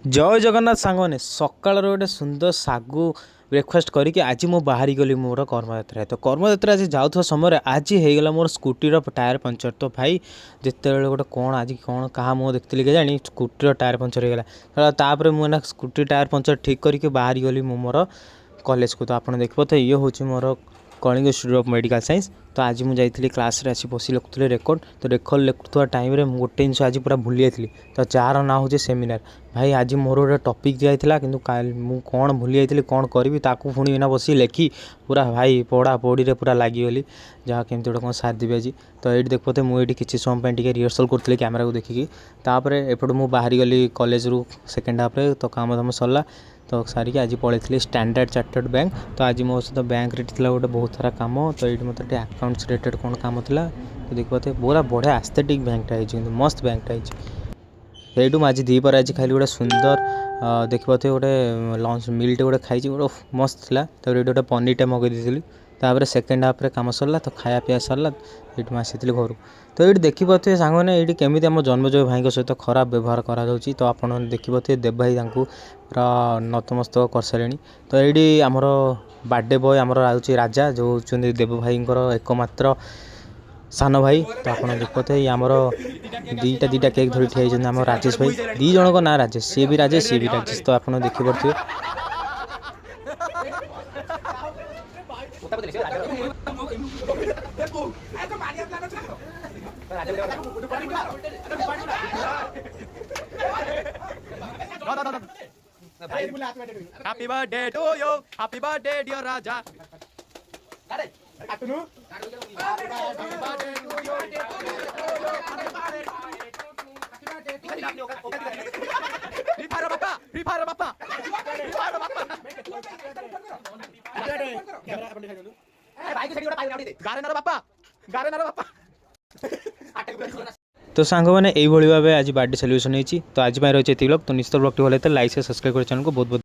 जय जगन्नाथ सांगने सकाल गोटे सुंदर सागु ब्रेकफास्ट करके आज मु बाहरी गली मोर कर्मयात्रा तो कर्मयात्रा आज जाऊँ समय आज होगा मोर स्कूटीर टायर पंचर। तो भाई जिते गोटे कौन आज कौन क्या मुँह देखती के जानी स्कूटीर टायर पंचर होगा तापर मुझे स्कूटी टायर पंचर ठीक करके बाहरी गली मु मोर कॉलेज को। तो आप देखिए तो ये हूँ मोर Kalinga institute of medical science. तो आज मुझे जाइए क्लास रे आसी बस लिखुली रेकर्ड। तो रेकर्ड लिखुवा टाइम रे गोटे जिन आज पूरा भूली जाइए। तो जार ना हूँ सेमिनार भाई आज मोर गोटे टपिक दिखाई कि मुझे कौन भूली जाइए कौन करी ताकू पुणी एना बस लेखि पूरा भाई पढ़ा पढ़ी पूरा लगिगली जहाँ केमती गोटे कौन साथ देवी आज। तो ये देखते मुझे किसी समय रिहर्सल करी कैमेरा को देखिकी तापर एपटे मुझे बाहरी गली कॉलेज रू सेकेंड हाफ्रे। तो काम धाम सरला तो सारिकी आज पलैली स्टैंडर्ड चार्टर्ड बैंक। तो आज मो सहित बैंक रेट गोटे बहुत सारा कम। तो ये मतलब अकाउंट्स रिलेटेड कौन कम था। तो देखते पूरा बढ़िया आस्थेटिक बैंकटा है मस्त बैंकटा है। ये आज दीपर आज खाली गोटे सुंदर देखते गोटे लंच मिलटे गोटे खाई गोटे मस्त था। तो ये गोटे पनीरटे मगई तापर सेकेंड हाफ्रे कम सरला तो खाया पीया सरला ये आसी घर। तो ये देखिपे सांग मैंने ये केमी आम जन्मजय भाई सहित खराब व्यवहार करा। तो आप देखिपे देव भाई पूरा नतमस्तक कर सारे। तो ये आमर बर्थडे बॉय आमर आउची राजा जो होती देव भाई एकमात्र सान भाई। तो आप देखते आमर दीटा केक धरी ठिया आम राजेश भाई दी जन ना राजेश सी भी राजेश सी भी राजेश। तो आप देखिपे Happy birthday to you. Happy birthday, dear Raja. Free Fire Papa. Free Fire Papa. Free Fire Papa. Garenara Papa. Garenara Papa. तो सांग मैंने यही भाव आज बर्थडे सेलिब्रेशन होती। तो आज रही है। तो निश्चित ब्लॉग भल लाइक से सब्सक्राइब कर चैनल को बहुत बहुत